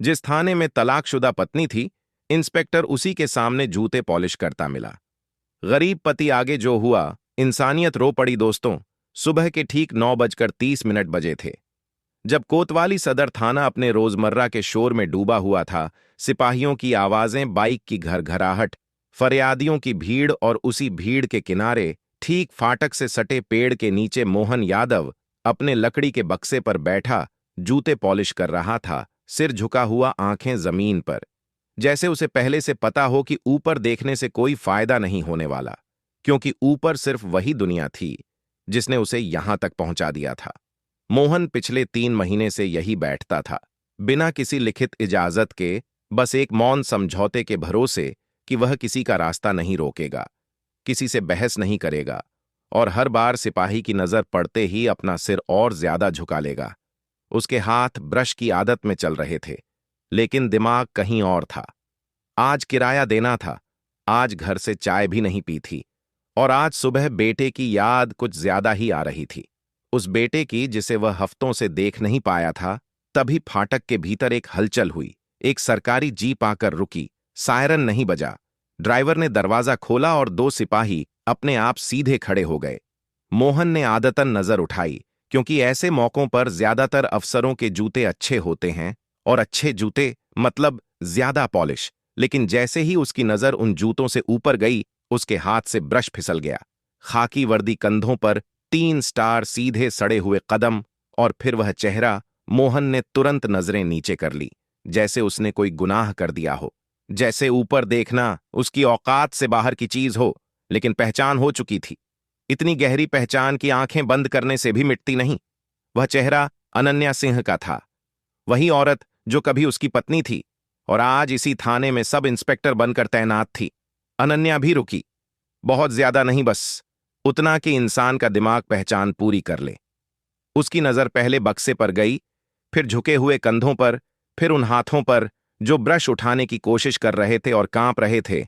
जिस थाने में तलाकशुदा पत्नी थी, इंस्पेक्टर उसी के सामने जूते पॉलिश करता मिला। गरीब पति आगे जो हुआ, इंसानियत रो पड़ी दोस्तों। सुबह के ठीक 9:30 बजे थे, जब कोतवाली सदर थाना अपने रोजमर्रा के शोर में डूबा हुआ था। सिपाहियों की आवाजें, बाइक की घरघराहट, फरियादियों की भीड़, और उसी भीड़ के किनारे ठीक फाटक से सटे पेड़ के नीचे मोहन यादव अपने लकड़ी के बक्से पर बैठा जूते पॉलिश कर रहा था, सिर झुका हुआ, आंखें जमीन पर। जैसे उसे पहले से पता हो कि ऊपर देखने से कोई फायदा नहीं होने वाला, क्योंकि ऊपर सिर्फ वही दुनिया थी जिसने उसे यहां तक पहुंचा दिया था। मोहन पिछले 3 महीने से यही बैठता था, बिना किसी लिखित इजाजत के, बस एक मौन समझौते के भरोसे कि वह किसी का रास्ता नहीं रोकेगा, किसी से बहस नहीं करेगा, और हर बार सिपाही की नजर पड़ते ही अपना सिर और ज्यादा झुका लेगा। उसके हाथ ब्रश की आदत में चल रहे थे, लेकिन दिमाग कहीं और था। आज किराया देना था, आज घर से चाय भी नहीं पी थी, और आज सुबह बेटे की याद कुछ ज्यादा ही आ रही थी। उस बेटे की जिसे वह हफ्तों से देख नहीं पाया था। तभी फाटक के भीतर एक हलचल हुई। एक सरकारी जीप आकर रुकी। सायरन नहीं बजा। ड्राइवर ने दरवाजा खोला और 2 सिपाही अपने आप सीधे खड़े हो गए। मोहन ने आदतन नजर उठाई, क्योंकि ऐसे मौकों पर ज्यादातर अफसरों के जूते अच्छे होते हैं, और अच्छे जूते मतलब ज्यादा पॉलिश। लेकिन जैसे ही उसकी नजर उन जूतों से ऊपर गई, उसके हाथ से ब्रश फिसल गया। खाकी वर्दी कंधों पर, 3 स्टार, सीधे सड़े हुए कदम, और फिर वह चेहरा। मोहन ने तुरंत नजरें नीचे कर ली, जैसे उसने कोई गुनाह कर दिया हो, जैसे ऊपर देखना उसकी औकात से बाहर की चीज हो। लेकिन पहचान हो चुकी थी, इतनी गहरी पहचान की आंखें बंद करने से भी मिटती नहीं। वह चेहरा अनन्या सिंह का था, वही औरत जो कभी उसकी पत्नी थी और आज इसी थाने में सब इंस्पेक्टर बनकर तैनात थी। अनन्या भी रुकी, बहुत ज्यादा नहीं, बस उतना कि इंसान का दिमाग पहचान पूरी कर ले। उसकी नजर पहले बक्से पर गई, फिर झुके हुए कंधों पर, फिर उन हाथों पर जो ब्रश उठाने की कोशिश कर रहे थे और कांप रहे थे।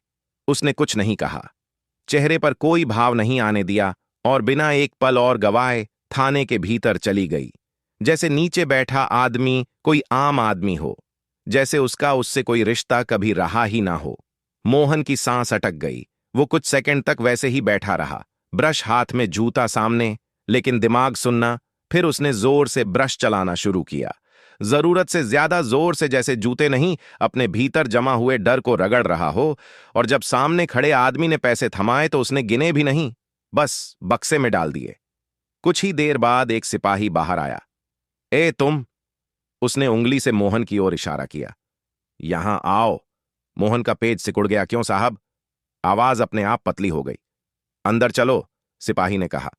उसने कुछ नहीं कहा, चेहरे पर कोई भाव नहीं आने दिया, और बिना एक पल और गवाए थाने के भीतर चली गई। जैसे नीचे बैठा आदमी कोई आम आदमी हो, जैसे उसका उससे कोई रिश्ता कभी रहा ही ना हो। मोहन की सांस अटक गई। वो कुछ सेकंड तक वैसे ही बैठा रहा, ब्रश हाथ में, जूता सामने, लेकिन दिमाग सुनना। फिर उसने जोर से ब्रश चलाना शुरू किया, जरूरत से ज्यादा जोर से, जैसे जूते नहीं, अपने भीतर जमा हुए डर को रगड़ रहा हो। और जब सामने खड़े आदमी ने पैसे थमाए तो उसने गिने भी नहीं, बस बक्से में डाल दिए। कुछ ही देर बाद एक सिपाही बाहर आया। ए तुम, उसने उंगली से मोहन की ओर इशारा किया। यहां आओ। मोहन का पेट सिकुड़ गया। क्यों साहब? आवाज अपने आप पतली हो गई। अंदर चलो, सिपाही ने कहा।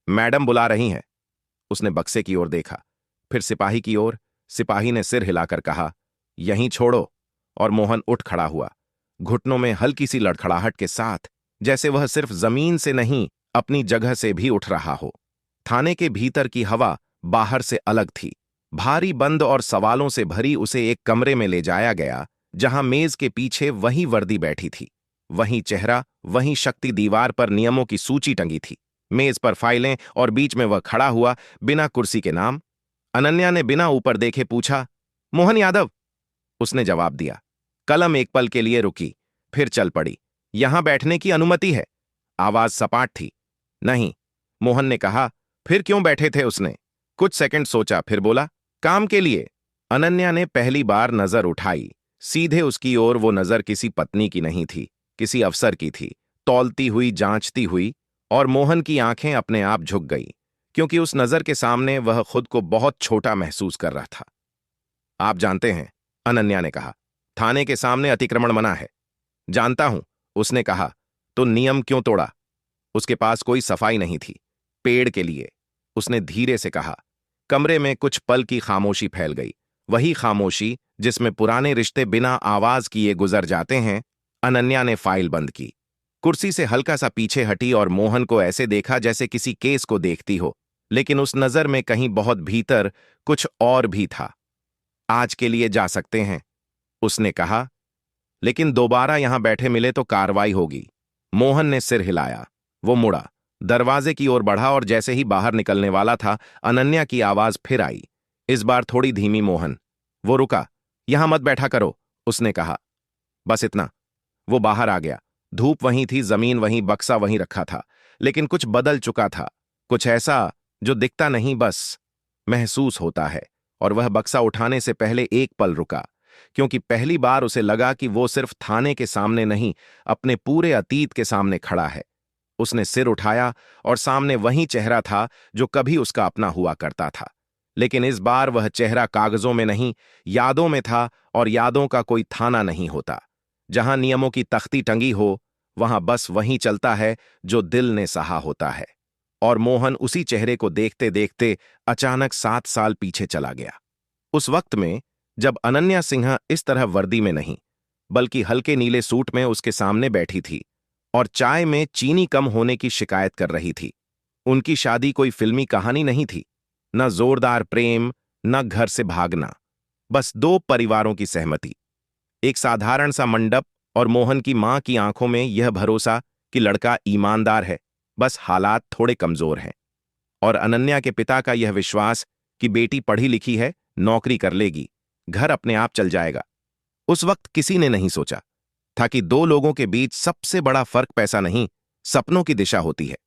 मैडम बुला रही हैं। उसने बक्से की ओर देखा, फिर सिपाही की ओर। सिपाही ने सिर हिलाकर कहा, यहीं छोड़ो। और मोहन उठ खड़ा हुआ, घुटनों में हल्की सी लड़खड़ाहट के साथ, जैसे वह सिर्फ जमीन से नहीं, अपनी जगह से भी उठ रहा हो। थाने के भीतर की हवा बाहर से अलग थी, भारी, बंद और सवालों से भरी। उसे एक कमरे में ले जाया गया, जहां मेज के पीछे वही वर्दी बैठी थी, वही चेहरा, वही शक्ति। दीवार पर नियमों की सूची टंगी थी, मेज पर फाइलें, और बीच में वह खड़ा हुआ, बिना कुर्सी के। नाम? अनन्या ने बिना ऊपर देखे पूछा। मोहन यादव, उसने जवाब दिया। कलम एक पल के लिए रुकी, फिर चल पड़ी। यहां बैठने की अनुमति है। आवाज सपाट थी। नहीं, मोहन ने कहा। फिर क्यों बैठे थे? उसने कुछ सेकंड सोचा, फिर बोला, काम के लिए। अनन्या ने पहली बार नजर उठाई, सीधे उसकी ओर। वो नजर किसी पत्नी की नहीं थी, किसी अफसर की थी, तौलती हुई, जांचती हुई। और मोहन की आंखें अपने आप झुक गई, क्योंकि उस नजर के सामने वह खुद को बहुत छोटा महसूस कर रहा था। आप जानते हैं, अनन्या ने कहा, थाने के सामने अतिक्रमण मना है। जानता हूं, उसने कहा। तो नियम क्यों तोड़ा? उसके पास कोई सफाई नहीं थी। पेड़ के लिए, उसने धीरे से कहा। कमरे में कुछ पल की खामोशी फैल गई, वही खामोशी जिसमें पुराने रिश्ते बिना आवाज किए गुजर जाते हैं। अनन्या ने फाइल बंद की, कुर्सी से हल्का सा पीछे हटी और मोहन को ऐसे देखा जैसे किसी केस को देखती हो, लेकिन उस नजर में कहीं बहुत भीतर कुछ और भी था। आज के लिए जा सकते हैं, उसने कहा, लेकिन दोबारा यहां बैठे मिले तो कार्रवाई होगी। मोहन ने सिर हिलाया। वो मुड़ा, दरवाजे की ओर बढ़ा, और जैसे ही बाहर निकलने वाला था, अनन्या की आवाज फिर आई, इस बार थोड़ी धीमी। मोहन। वो रुका, यहां मत बैठा करो, उसने कहा। बस इतना। वो बाहर आ गया। धूप वहीं थी, जमीन वहीं, बक्सा वहीं रखा था, लेकिन कुछ बदल चुका था। कुछ ऐसा जो दिखता नहीं, बस महसूस होता है। और वह बक्सा उठाने से पहले एक पल रुका, क्योंकि पहली बार उसे लगा कि वो सिर्फ थाने के सामने नहीं, अपने पूरे अतीत के सामने खड़ा है। उसने सिर उठाया और सामने वही चेहरा था जो कभी उसका अपना हुआ करता था। लेकिन इस बार वह चेहरा कागजों में नहीं, यादों में था, और यादों का कोई थाना नहीं होता। जहां नियमों की तख्ती टंगी हो, वहां बस वही चलता है जो दिल ने सहा होता है। और मोहन उसी चेहरे को देखते देखते अचानक 7 साल पीछे चला गया। उस वक्त में जब अनन्या सिन्हा इस तरह वर्दी में नहीं, बल्कि हल्के नीले सूट में उसके सामने बैठी थी और चाय में चीनी कम होने की शिकायत कर रही थी। उनकी शादी कोई फिल्मी कहानी नहीं थी, न जोरदार प्रेम, न घर से भागना, बस दो परिवारों की सहमति। एक साधारण सा मंडप और मोहन की मां की आंखों में यह भरोसा कि लड़का ईमानदार है, बस हालात थोड़े कमजोर हैं। और अनन्या के पिता का यह विश्वास कि बेटी पढ़ी लिखी है, नौकरी कर लेगी, घर अपने आप चल जाएगा। उस वक्त किसी ने नहीं सोचा था कि दो लोगों के बीच सबसे बड़ा फर्क पैसा नहीं, सपनों की दिशा होती है।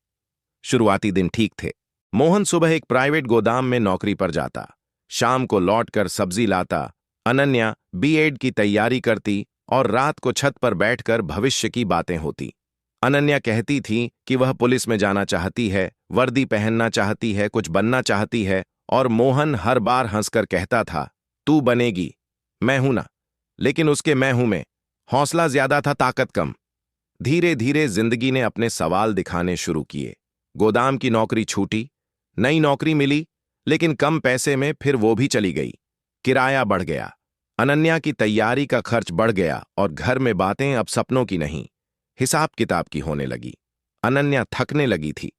शुरुआती दिन ठीक थे। मोहन सुबह एक प्राइवेट गोदाम में नौकरी पर जाता, शाम को लौटकर सब्जी लाता, अनन्या बीएड की तैयारी करती और रात को छत पर बैठकर भविष्य की बातें होती। अनन्या कहती थी कि वह पुलिस में जाना चाहती है, वर्दी पहनना चाहती है, कुछ बनना चाहती है, और मोहन हर बार हंसकर कहता था, तू बनेगी, मैं हूं ना। लेकिन उसके मैं हूं में हौसला ज्यादा था, ताकत कम। धीरे धीरे जिंदगी ने अपने सवाल दिखाने शुरू किए। गोदाम की नौकरी छूटी, नई नौकरी मिली, लेकिन कम पैसे में, फिर वो भी चली गई। किराया बढ़ गया, अनन्या की तैयारी का खर्च बढ़ गया, और घर में बातें अब सपनों की नहीं, हिसाब किताब की होने लगी। अनन्या थकने लगी थी,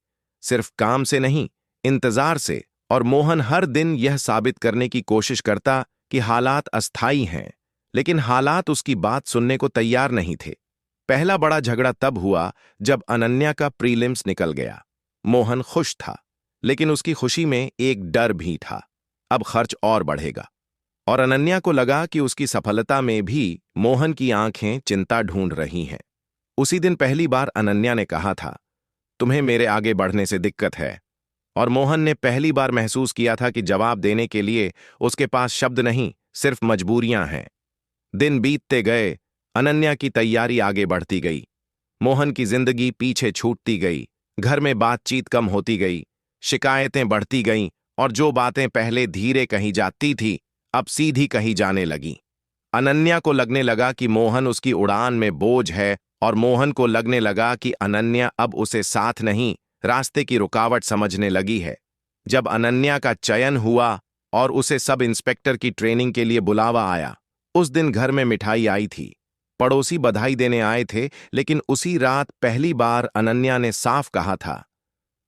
सिर्फ काम से नहीं, इंतजार से। और मोहन हर दिन यह साबित करने की कोशिश करता कि हालात अस्थायी हैं, लेकिन हालात उसकी बात सुनने को तैयार नहीं थे। पहला बड़ा झगड़ा तब हुआ जब अनन्या का प्रीलिम्स निकल गया। मोहन खुश था, लेकिन उसकी खुशी में एक डर भी था, अब खर्च और बढ़ेगा। और अनन्या को लगा कि उसकी सफलता में भी मोहन की आंखें चिंता ढूंढ रही हैं। उसी दिन पहली बार अनन्या ने कहा था, तुम्हें मेरे आगे बढ़ने से दिक्कत है। और मोहन ने पहली बार महसूस किया था कि जवाब देने के लिए उसके पास शब्द नहीं, सिर्फ मजबूरियां हैं। दिन बीतते गए, अनन्या की तैयारी आगे बढ़ती गई, मोहन की जिंदगी पीछे छूटती गई। घर में बातचीत कम होती गई, शिकायतें बढ़ती गईं, और जो बातें पहले धीरे कही जाती थी, अब सीधी कही जाने लगीं। अनन्या को लगने लगा कि मोहन उसकी उड़ान में बोझ है, और मोहन को लगने लगा कि अनन्या अब उसे साथ नहीं, रास्ते की रुकावट समझने लगी है। जब अनन्या का चयन हुआ और उसे सब इंस्पेक्टर की ट्रेनिंग के लिए बुलावा आया, उस दिन घर में मिठाई आई थी, पड़ोसी बधाई देने आए थे, लेकिन उसी रात पहली बार अनन्या ने साफ कहा था,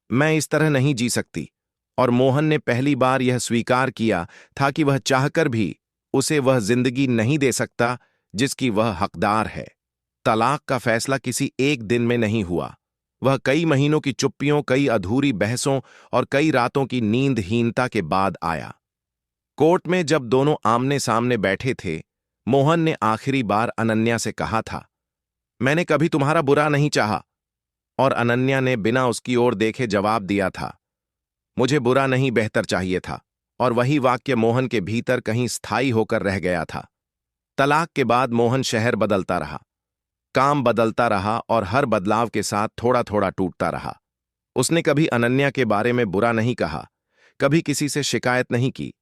मैं इस तरह नहीं जी सकती। और मोहन ने पहली बार यह स्वीकार किया था कि वह चाहकर भी उसे वह जिंदगी नहीं दे सकता जिसकी वह हकदार है। तलाक का फैसला किसी एक दिन में नहीं हुआ, वह कई महीनों की चुप्पियों, कई अधूरी बहसों और कई रातों की नींदहीनता के बाद आया। कोर्ट में जब दोनों आमने सामने बैठे थे, मोहन ने आखिरी बार अनन्या से कहा था, मैंने कभी तुम्हारा बुरा नहीं चाहा। और अनन्या ने बिना उसकी ओर देखे जवाब दिया था, मुझे बुरा नहीं, बेहतर चाहिए था। और वही वाक्य मोहन के भीतर कहीं स्थायी होकर रह गया था। तलाक के बाद मोहन शहर बदलता रहा, काम बदलता रहा, और हर बदलाव के साथ थोड़ा थोड़ा टूटता रहा। उसने कभी अनन्या के बारे में बुरा नहीं कहा, कभी किसी से शिकायत नहीं की,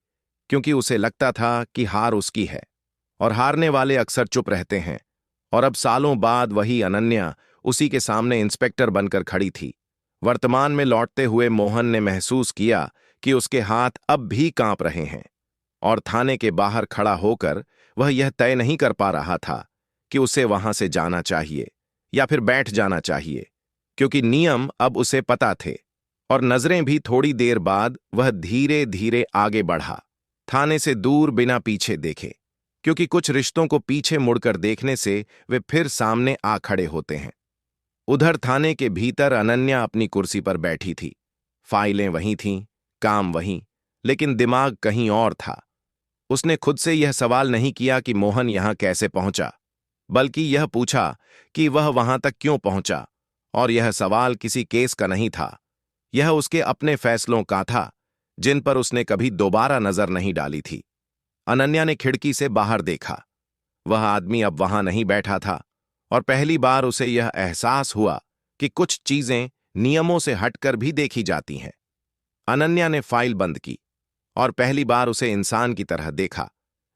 क्योंकि उसे लगता था कि हार उसकी है, और हारने वाले अक्सर चुप रहते हैं। और अब सालों बाद वही अनन्या उसी के सामने इंस्पेक्टर बनकर खड़ी थी। वर्तमान में लौटते हुए मोहन ने महसूस किया कि उसके हाथ अब भी कांप रहे हैं। और थाने के बाहर खड़ा होकर वह यह तय नहीं कर पा रहा था कि उसे वहां से जाना चाहिए या फिर बैठ जाना चाहिए, क्योंकि नियम अब उसे पता थे। और नजरें भी थोड़ी देर बाद वह धीरे धीरे आगे बढ़ा, थाने से दूर, बिना पीछे देखे, क्योंकि कुछ रिश्तों को पीछे मुड़कर देखने से वे फिर सामने आ खड़े होते हैं। उधर थाने के भीतर अनन्या अपनी कुर्सी पर बैठी थी, फाइलें वहीं थीं, काम वहीं, लेकिन दिमाग कहीं और था। उसने खुद से यह सवाल नहीं किया कि मोहन यहां कैसे पहुंचा, बल्कि यह पूछा कि वह वहां तक क्यों पहुंचा। और यह सवाल किसी केस का नहीं था, यह उसके अपने फैसलों का था, जिन पर उसने कभी दोबारा नजर नहीं डाली थी। अनन्या ने खिड़की से बाहर देखा। वह आदमी अब वहां नहीं बैठा था, और पहली बार उसे यह एहसास हुआ कि कुछ चीजें नियमों से हटकर भी देखी जाती हैं। अनन्या ने फाइल बंद की, और पहली बार उसे इंसान की तरह देखा।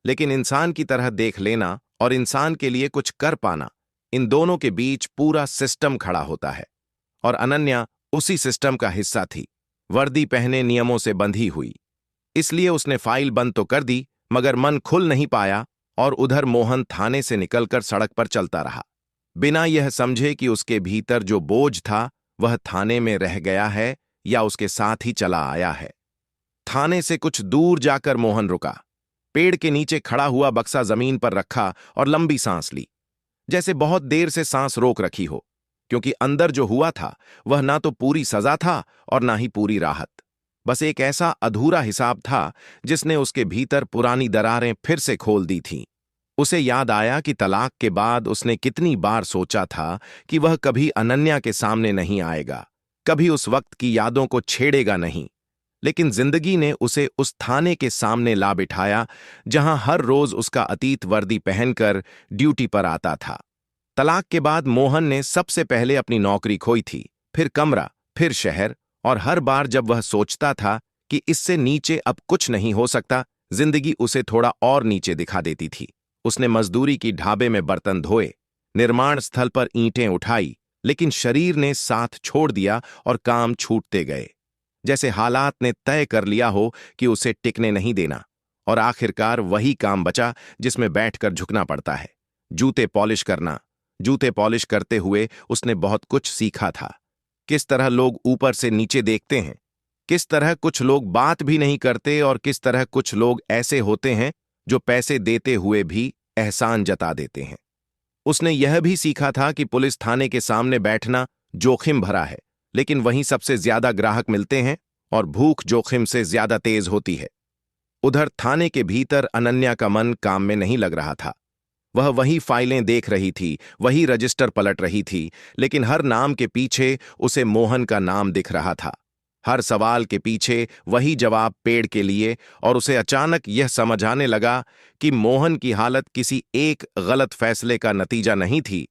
लेकिन इंसान की तरह देख लेना और इंसान के लिए कुछ कर पाना, इन दोनों के बीच पूरा सिस्टम खड़ा होता है। और अनन्या उसी सिस्टम का हिस्सा थी, वर्दी पहने नियमों से बंधी हुई। इसलिए उसने फाइल बंद तो कर दी, मगर मन खुल नहीं पाया, और उधर मोहन थाने से निकलकर सड़क पर चलता रहा, बिना यह समझे कि उसके भीतर जो बोझ था वह थाने में रह गया है या उसके साथ ही चला आया है। थाने से कुछ दूर जाकर मोहन रुका। पेड़ के नीचे खड़ा हुआ बक्सा जमीन पर रखा और लंबी सांस ली, जैसे बहुत देर से सांस रोक रखी हो, क्योंकि अंदर जो हुआ था वह ना तो पूरी सजा था और ना ही पूरी राहत। बस एक ऐसा अधूरा हिसाब था जिसने उसके भीतर पुरानी दरारें फिर से खोल दी थीं। उसे याद आया कि तलाक के बाद उसने कितनी बार सोचा था कि वह कभी अनन्या के सामने नहीं आएगा, कभी उस वक्त की यादों को छेड़ेगा नहीं। लेकिन जिंदगी ने उसे उस थाने के सामने ला बिठाया, जहां हर रोज उसका अतीत वर्दी पहनकर ड्यूटी पर आता था। तलाक के बाद मोहन ने सबसे पहले अपनी नौकरी खोई थी, फिर कमरा, फिर शहर, और हर बार जब वह सोचता था कि इससे नीचे अब कुछ नहीं हो सकता, जिंदगी उसे थोड़ा और नीचे दिखा देती थी। उसने मजदूरी की, ढाबे में बर्तन धोए, निर्माण स्थल पर ईंटें उठाई, लेकिन शरीर ने साथ छोड़ दिया और काम छूटते गए, जैसे हालात ने तय कर लिया हो कि उसे टिकने नहीं देना। और आखिरकार वही काम बचा जिसमें बैठकर झुकना पड़ता है, जूते पॉलिश करना। जूते पॉलिश करते हुए उसने बहुत कुछ सीखा था, किस तरह लोग ऊपर से नीचे देखते हैं, किस तरह कुछ लोग बात भी नहीं करते, और किस तरह कुछ लोग ऐसे होते हैं जो पैसे देते हुए भी एहसान जता देते हैं। उसने यह भी सीखा था कि पुलिस थाने के सामने बैठना जोखिम भरा है, लेकिन वहीं सबसे ज्यादा ग्राहक मिलते हैं, और भूख जोखिम से ज्यादा तेज होती है। उधर थाने के भीतर अनन्या का मन काम में नहीं लग रहा था। वह वही फाइलें देख रही थी, वही रजिस्टर पलट रही थी, लेकिन हर नाम के पीछे उसे मोहन का नाम दिख रहा था। हर सवाल के पीछे वही जवाब पेड़ के लिए, और उसे अचानक यह समझ आने लगा कि मोहन की हालत किसी एक गलत फैसले का नतीजा नहीं थी,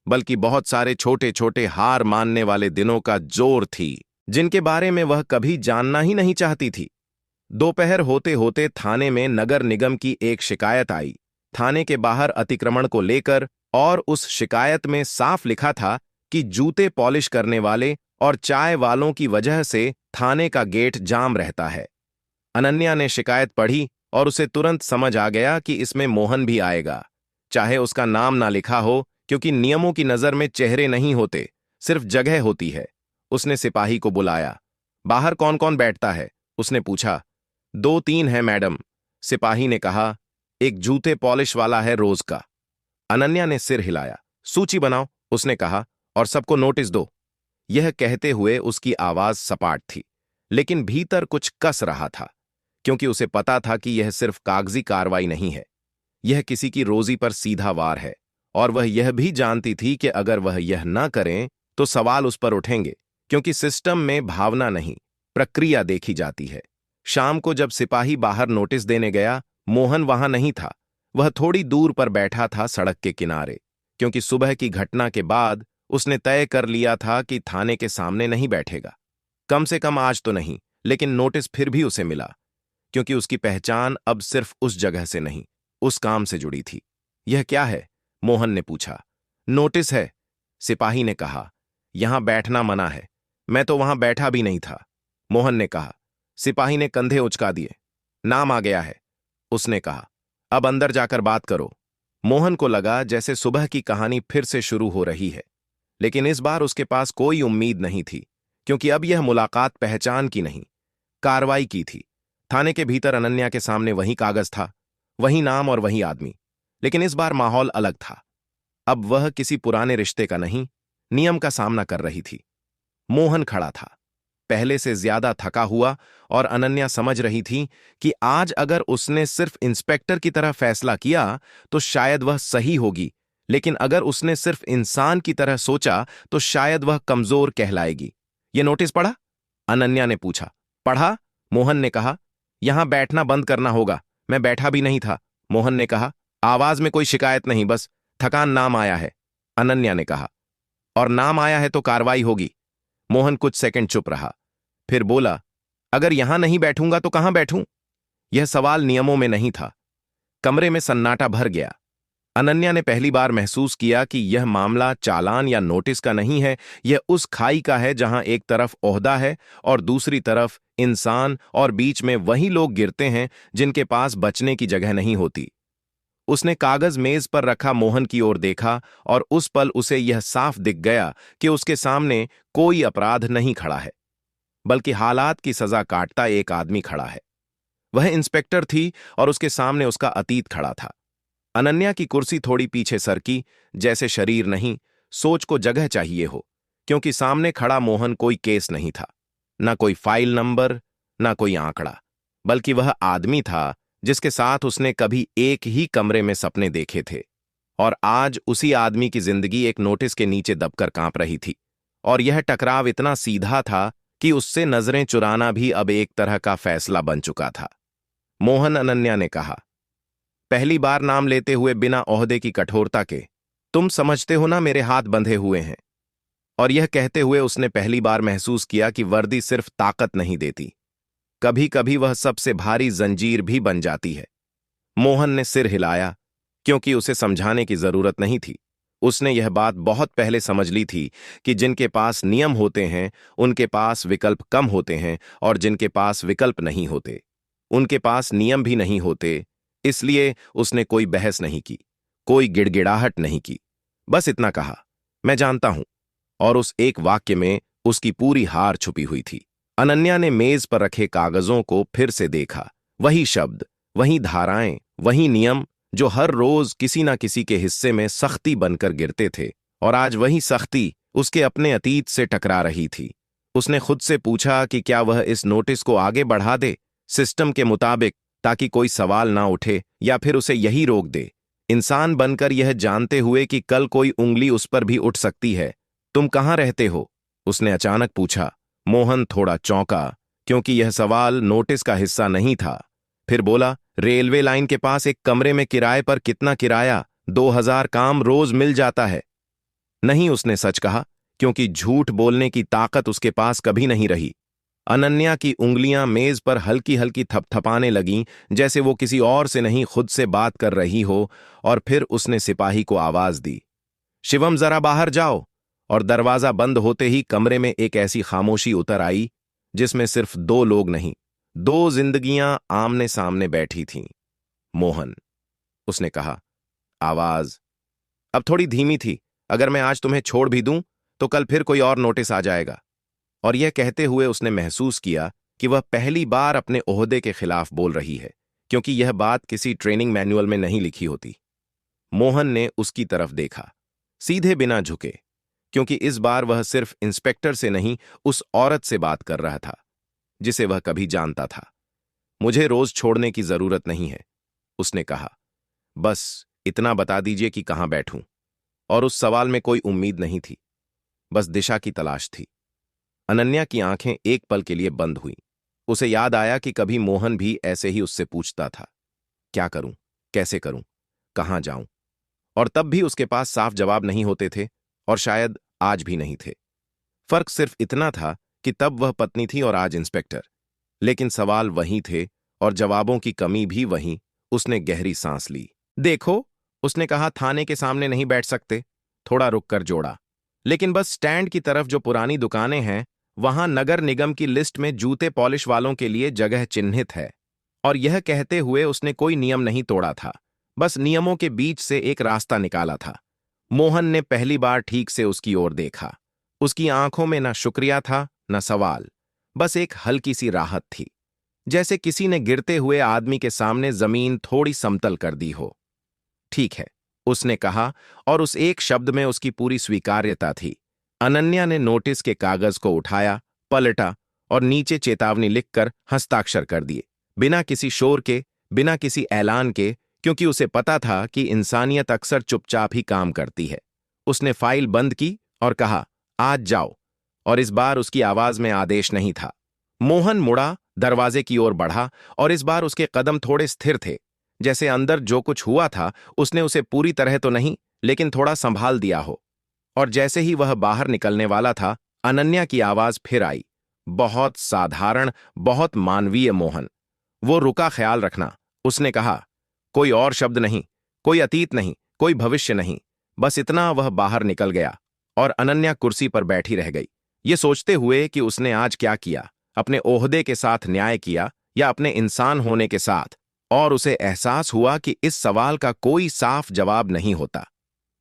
बल्कि बहुत सारे छोटे छोटे हार मानने वाले दिनों का जोर थी, जिनके बारे में वह कभी जानना ही नहीं चाहती थी। दोपहर होते होते थाने में नगर निगम की एक शिकायत आई, थाने के बाहर अतिक्रमण को लेकर, और उस शिकायत में साफ लिखा था कि जूते पॉलिश करने वाले और चाय वालों की वजह से थाने का गेट जाम रहता है। अनन्या ने शिकायत पढ़ी और उसे तुरंत समझ आ गया कि इसमें मोहन भी आएगा, चाहे उसका नाम ना लिखा हो, क्योंकि नियमों की नजर में चेहरे नहीं होते, सिर्फ जगह होती है। उसने सिपाही को बुलाया। बाहर कौन कौन बैठता है? उसने पूछा। 2-3 है मैडम, सिपाही ने कहा। एक जूते पॉलिश वाला है रोज का। अनन्या ने सिर हिलाया। सूची बनाओ, उसने कहा, और सबको नोटिस दो। यह कहते हुए उसकी आवाज सपाट थी, लेकिन भीतर कुछ कस रहा था, क्योंकि उसे पता था कि यह सिर्फ कागजी कार्रवाई नहीं है, यह किसी की रोजी पर सीधा वार है। और वह यह भी जानती थी कि अगर वह यह न करें तो सवाल उस पर उठेंगे, क्योंकि सिस्टम में भावना नहीं, प्रक्रिया देखी जाती है। शाम को जब सिपाही बाहर नोटिस देने गया, मोहन वहां नहीं था। वह थोड़ी दूर पर बैठा था, सड़क के किनारे, क्योंकि सुबह की घटना के बाद उसने तय कर लिया था कि थाने के सामने नहीं बैठेगा, कम से कम आज तो नहीं। लेकिन नोटिस फिर भी उसे मिला, क्योंकि उसकी पहचान अब सिर्फ उस जगह से नहीं, उस काम से जुड़ी थी। यह क्या है? मोहन ने पूछा। नोटिस है, सिपाही ने कहा। यहां बैठना मना है। मैं तो वहां बैठा भी नहीं था, मोहन ने कहा। सिपाही ने कंधे उचका दिए। नाम आ गया है, उसने कहा। अब अंदर जाकर बात करो। मोहन को लगा जैसे सुबह की कहानी फिर से शुरू हो रही है, लेकिन इस बार उसके पास कोई उम्मीद नहीं थी, क्योंकि अब यह मुलाकात पहचान की नहीं, कार्रवाई की थी। थाने के भीतर अनन्या के सामने वही कागज था, वही नाम और वही आदमी, लेकिन इस बार माहौल अलग था। अब वह किसी पुराने रिश्ते का नहीं, नियम का सामना कर रही थी। मोहन खड़ा था, पहले से ज्यादा थका हुआ और अनन्या समझ रही थी कि आज अगर उसने सिर्फ इंस्पेक्टर की तरह फैसला किया तो शायद वह सही होगी, लेकिन अगर उसने सिर्फ इंसान की तरह सोचा तो शायद वह कमजोर कहलाएगी। ये नोटिस पढ़ा? अनन्या ने पूछा। पढ़ा, मोहन ने कहा। यहां बैठना बंद करना होगा। मैं बैठा भी नहीं था, मोहन ने कहा। आवाज में कोई शिकायत नहीं, बस थकान नाम आया है, अनन्या ने कहा। और नाम आया है तो कार्रवाई होगी। मोहन कुछ सेकंड चुप रहा, फिर बोला, अगर यहां नहीं बैठूंगा तो कहां बैठूं? यह सवाल नियमों में नहीं था। कमरे में सन्नाटा भर गया। अनन्या ने पहली बार महसूस किया कि यह मामला चालान या नोटिस का नहीं है, यह उस खाई का है जहां एक तरफ ओहदा है और दूसरी तरफ इंसान, और बीच में वही लोग गिरते हैं जिनके पास बचने की जगह नहीं होती। उसने कागज मेज पर रखा मोहन की ओर देखा और उस पल उसे यह साफ दिख गया कि उसके सामने कोई अपराध नहीं खड़ा है, बल्कि हालात की सजा काटता एक आदमी खड़ा है। वह इंस्पेक्टर थी और उसके सामने उसका अतीत खड़ा था। अनन्या की कुर्सी थोड़ी पीछे सरकी, जैसे शरीर नहीं, सोच को जगह चाहिए हो, क्योंकि सामने खड़ा मोहन कोई केस नहीं था, ना कोई फाइल नंबर, ना कोई आंकड़ा, बल्कि वह आदमी था जिसके साथ उसने कभी एक ही कमरे में सपने देखे थे। और आज उसी आदमी की जिंदगी एक नोटिस के नीचे दबकर कांप रही थी, और यह टकराव इतना सीधा था कि उससे नजरें चुराना भी अब एक तरह का फैसला बन चुका था। मोहन, अनन्या ने कहा, पहली बार नाम लेते हुए बिना ओहदे की कठोरता के, तुम समझते हो ना मेरे हाथ बंधे हुए हैं। और यह कहते हुए उसने पहली बार महसूस किया कि वर्दी सिर्फ ताकत नहीं देती, कभी कभी वह सबसे भारी जंजीर भी बन जाती है। मोहन ने सिर हिलाया, क्योंकि उसे समझाने की जरूरत नहीं थी। उसने यह बात बहुत पहले समझ ली थी कि जिनके पास नियम होते हैं उनके पास विकल्प कम होते हैं, और जिनके पास विकल्प नहीं होते उनके पास नियम भी नहीं होते। इसलिए उसने कोई बहस नहीं की, कोई गिड़गिड़ाहट नहीं की, बस इतना कहा, मैं जानता हूं। और उस एक वाक्य में उसकी पूरी हार छुपी हुई थी। अनन्या ने मेज पर रखे कागजों को फिर से देखा। वही शब्द, वही धाराएं, वही नियम जो हर रोज किसी ना किसी के हिस्से में सख्ती बनकर गिरते थे, और आज वही सख्ती उसके अपने अतीत से टकरा रही थी। उसने खुद से पूछा कि क्या वह इस नोटिस को आगे बढ़ा दे, सिस्टम के मुताबिक, ताकि कोई सवाल ना उठे, या फिर उसे यही रोक दे, इंसान बनकर यह जानते हुए कि कल कोई उंगली उस पर भी उठ सकती है। तुम कहाँ रहते हो? उसने अचानक पूछा। मोहन थोड़ा चौंका, क्योंकि यह सवाल नोटिस का हिस्सा नहीं था। फिर बोला, रेलवे लाइन के पास एक कमरे में किराए पर। कितना किराया? 2000, काम रोज मिल जाता है। नहीं, उसने सच कहा, क्योंकि झूठ बोलने की ताकत उसके पास कभी नहीं रही। अनन्या की उंगलियां मेज पर हल्की हल्की थपथपाने लगीं, जैसे वो किसी और से नहीं खुद से बात कर रही हो। और फिर उसने सिपाही को आवाज दी, शिवम जरा बाहर जाओ। और दरवाजा बंद होते ही कमरे में एक ऐसी खामोशी उतर आई जिसमें सिर्फ दो लोग नहीं, दो जिंदगियां आमने सामने बैठी थीं। मोहन, उसने कहा। आवाज अब थोड़ी धीमी थी, अगर मैं आज तुम्हें छोड़ भी दूं तो कल फिर कोई और नोटिस आ जाएगा। और यह कहते हुए उसने महसूस किया कि वह पहली बार अपने ओहदे के खिलाफ बोल रही है, क्योंकि यह बात किसी ट्रेनिंग मैनुअल में नहीं लिखी होती। मोहन ने उसकी तरफ देखा, सीधे बिना झुके, क्योंकि इस बार वह सिर्फ इंस्पेक्टर से नहीं, उस औरत से बात कर रहा था जिसे वह कभी जानता था। मुझे रोज छोड़ने की जरूरत नहीं है, उसने कहा, बस इतना बता दीजिए कि कहां बैठूं। और उस सवाल में कोई उम्मीद नहीं थी, बस दिशा की तलाश थी। अनन्या की आंखें एक पल के लिए बंद हुईं। उसे याद आया कि कभी मोहन भी ऐसे ही उससे पूछता था, क्या करूं, कैसे करूं, कहां जाऊं? और तब भी उसके पास साफ जवाब नहीं होते थे, और शायद आज भी नहीं थे। फर्क सिर्फ इतना था कि तब वह पत्नी थी और आज इंस्पेक्टर। लेकिन सवाल वही थे और जवाबों की कमी भी वही। उसने गहरी सांस ली। देखो, उसने कहा, थाने के सामने नहीं बैठ सकते। थोड़ा रुककर जोड़ा, लेकिन बस स्टैंड की तरफ जो पुरानी दुकानें हैं, वहां नगर निगम की लिस्ट में जूते पॉलिश वालों के लिए जगह चिन्हित है। और यह कहते हुए उसने कोई नियम नहीं तोड़ा था, बस नियमों के बीच से एक रास्ता निकाला था। मोहन ने पहली बार ठीक से उसकी ओर देखा। उसकी आंखों में न शुक्रिया था, न सवाल, बस एक हल्की सी राहत थी, जैसे किसी ने गिरते हुए आदमी के सामने जमीन थोड़ी समतल कर दी हो। ठीक है, उसने कहा, और उस एक शब्द में उसकी पूरी स्वीकार्यता थी। अनन्या ने नोटिस के कागज को उठाया, पलटा, और नीचे चेतावनी लिखकर हस्ताक्षर कर दिए, बिना किसी शोर के, बिना किसी ऐलान के, क्योंकि उसे पता था कि इंसानियत अक्सर चुपचाप ही काम करती है। उसने फाइल बंद की और कहा, आज जाओ। और इस बार उसकी आवाज में आदेश नहीं था। मोहन मुड़ा, दरवाजे की ओर बढ़ा, और इस बार उसके कदम थोड़े स्थिर थे, जैसे अंदर जो कुछ हुआ था उसने उसे पूरी तरह तो नहीं, लेकिन थोड़ा संभाल दिया हो। और जैसे ही वह बाहर निकलने वाला था, अनन्या की आवाज फिर आई, बहुत साधारण, बहुत मानवीय। मोहन, वो रुका, ख्याल रखना। उसने कहा, कोई और शब्द नहीं, कोई अतीत नहीं, कोई भविष्य नहीं, बस इतना। वह बाहर निकल गया और अनन्या कुर्सी पर बैठी रह गई, ये सोचते हुए कि उसने आज क्या किया, अपने ओहदे के साथ न्याय किया या अपने इंसान होने के साथ। और उसे एहसास हुआ कि इस सवाल का कोई साफ जवाब नहीं होता,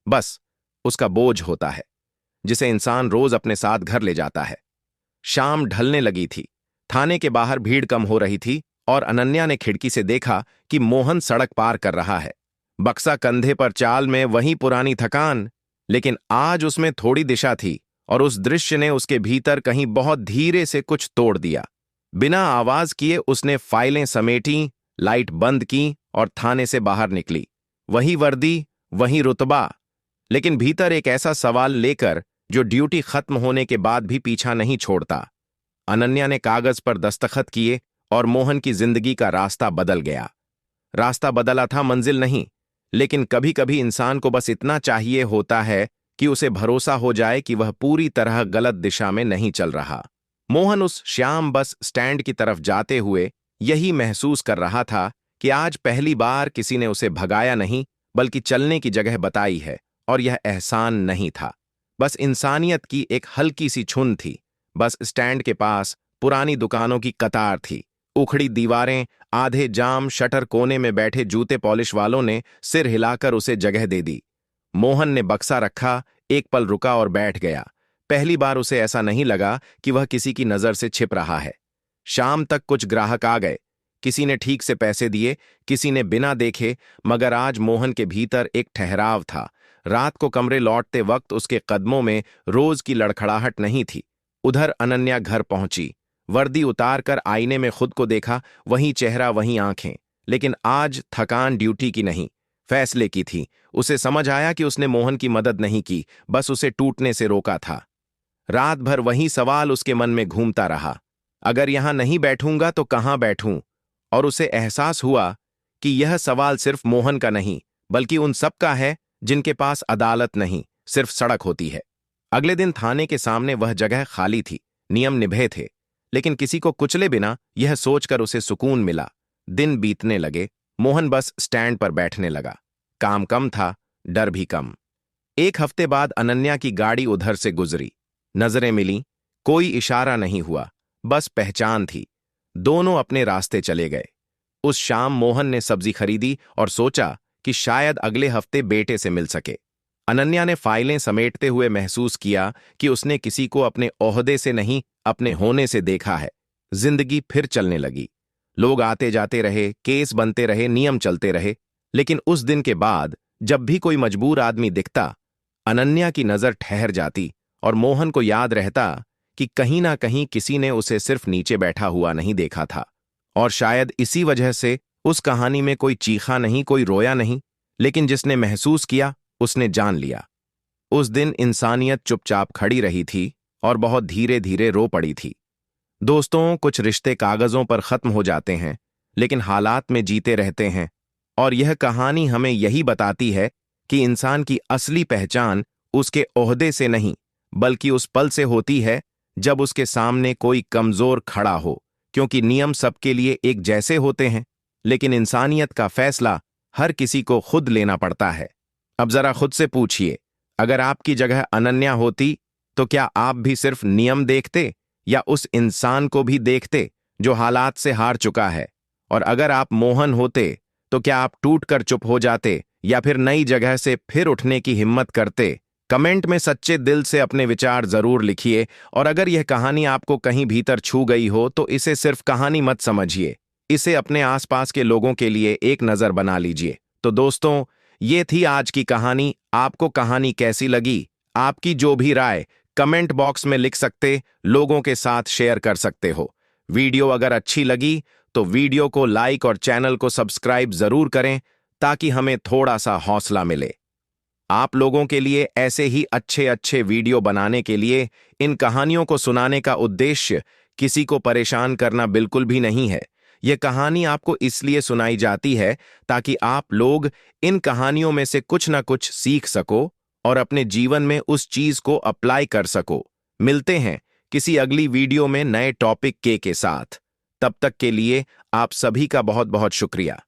बस उसका बोझ होता है, जिसे इंसान रोज अपने साथ घर ले जाता है। शाम ढलने लगी थी, थाने के बाहर भीड़ कम हो रही थी, और अनन्या ने खिड़की से देखा कि मोहन सड़क पार कर रहा है, बक्सा कंधे पर, चाल में वही पुरानी थकान, लेकिन आज उसमें थोड़ी दिशा थी। और उस दृश्य ने उसके भीतर कहीं बहुत धीरे से कुछ तोड़ दिया। बिना आवाज किए उसने फाइलें समेटी, लाइट बंद की और थाने से बाहर निकली। वही वर्दी, वही रुतबा, लेकिन भीतर एक ऐसा सवाल लेकर जो ड्यूटी खत्म होने के बाद भी पीछा नहीं छोड़ता। अनन्या ने कागज पर दस्तखत किए और मोहन की जिंदगी का रास्ता बदल गया। रास्ता बदला था, मंजिल नहीं, लेकिन कभी कभी इंसान को बस इतना चाहिए होता है कि उसे भरोसा हो जाए कि वह पूरी तरह गलत दिशा में नहीं चल रहा। मोहन उस श्याम बस स्टैंड की तरफ जाते हुए यही महसूस कर रहा था कि आज पहली बार किसी ने उसे भगाया नहीं, बल्कि चलने की जगह बताई है। और यह एहसान नहीं था, बस इंसानियत की एक हल्की सी छुन थी। बस स्टैंड के पास पुरानी दुकानों की कतार थी, उखड़ी दीवारें, आधे जाम शटर, कोने में बैठे जूते पॉलिश वालों ने सिर हिलाकर उसे जगह दे दी। मोहन ने बक्सा रखा, एक पल रुका और बैठ गया। पहली बार उसे ऐसा नहीं लगा कि वह किसी की नजर से छिप रहा है। शाम तक कुछ ग्राहक आ गए, किसी ने ठीक से पैसे दिए, किसी ने बिना देखे, मगर आज मोहन के भीतर एक ठहराव था। रात को कमरे लौटते वक्त उसके कदमों में रोज की लड़खड़ाहट नहीं थी। उधर अनन्या घर पहुंची, वर्दी उतार कर आईने में खुद को देखा, वही चेहरा, वही आंखें, लेकिन आज थकान ड्यूटी की नहीं, फैसले की थी। उसे समझ आया कि उसने मोहन की मदद नहीं की, बस उसे टूटने से रोका था। रात भर वही सवाल उसके मन में घूमता रहा, अगर यहां नहीं बैठूंगा तो कहां बैठूं। और उसे एहसास हुआ कि यह सवाल सिर्फ मोहन का नहीं, बल्कि उन सब का है जिनके पास अदालत नहीं, सिर्फ सड़क होती है। अगले दिन थाने के सामने वह जगह खाली थी, नियम निभे थे, लेकिन किसी को कुचले बिना। यह सोचकर उसे सुकून मिला। दिन बीतने लगे, मोहन बस स्टैंड पर बैठने लगा। काम कम था, डर भी कम। एक हफ्ते बाद अनन्या की गाड़ी उधर से गुजरी, नजरें मिलीं, कोई इशारा नहीं हुआ, बस पहचान थी। दोनों अपने रास्ते चले गए। उस शाम मोहन ने सब्जी खरीदी और सोचा कि शायद अगले हफ्ते बेटे से मिल सके। अनन्या ने फाइलें समेटते हुए महसूस किया कि उसने किसी को अपने ओहदे से नहीं, अपने होने से देखा है। जिंदगी फिर चलने लगी, लोग आते जाते रहे, केस बनते रहे, नियम चलते रहे, लेकिन उस दिन के बाद जब भी कोई मजबूर आदमी दिखता, अनन्या की नजर ठहर जाती और मोहन को याद रहता कि कहीं ना कहीं किसी ने उसे सिर्फ नीचे बैठा हुआ नहीं देखा था। और शायद इसी वजह से उस कहानी में कोई चीखा नहीं, कोई रोया नहीं, लेकिन जिसने महसूस किया उसने जान लिया। उस दिन इंसानियत चुपचाप खड़ी रही थी और बहुत धीरे धीरे रो पड़ी थी। दोस्तों, कुछ रिश्ते कागजों पर खत्म हो जाते हैं, लेकिन हालात में जीते रहते हैं। और यह कहानी हमें यही बताती है कि इंसान की असली पहचान उसके ओहदे से नहीं, बल्कि उस पल से होती है जब उसके सामने कोई कमजोर खड़ा हो। क्योंकि नियम सबके लिए एक जैसे होते हैं, लेकिन इंसानियत का फैसला हर किसी को खुद लेना पड़ता है। अब जरा खुद से पूछिए, अगर आपकी जगह अनन्या होती तो क्या आप भी सिर्फ नियम देखते या उस इंसान को भी देखते जो हालात से हार चुका है? और अगर आप मोहन होते तो क्या आप टूट कर चुप हो जाते या फिर नई जगह से फिर उठने की हिम्मत करते? कमेंट में सच्चे दिल से अपने विचार जरूर लिखिए। और अगर यह कहानी आपको कहीं भीतर छू गई हो तो इसे सिर्फ कहानी मत समझिए, इसे अपने आसपास के लोगों के लिए एक नजर बना लीजिए। तो दोस्तों, ये थी आज की कहानी। आपको कहानी कैसी लगी? आपकी जो भी राय कमेंट बॉक्स में लिख सकते, लोगों के साथ शेयर कर सकते हो। वीडियो अगर अच्छी लगी तो वीडियो को लाइक और चैनल को सब्सक्राइब जरूर करें ताकि हमें थोड़ा सा हौसला मिले। आप लोगों के लिए ऐसे ही अच्छे अच्छे वीडियो बनाने के लिए इन कहानियों को सुनाने का उद्देश्य किसी को परेशान करना बिल्कुल भी नहीं है। यह कहानी आपको इसलिए सुनाई जाती है ताकि आप लोग इन कहानियों में से कुछ ना कुछ सीख सको और अपने जीवन में उस चीज को अप्लाई कर सको। मिलते हैं किसी अगली वीडियो में नए टॉपिक के साथ। तब तक के लिए आप सभी का बहुत बहुत शुक्रिया।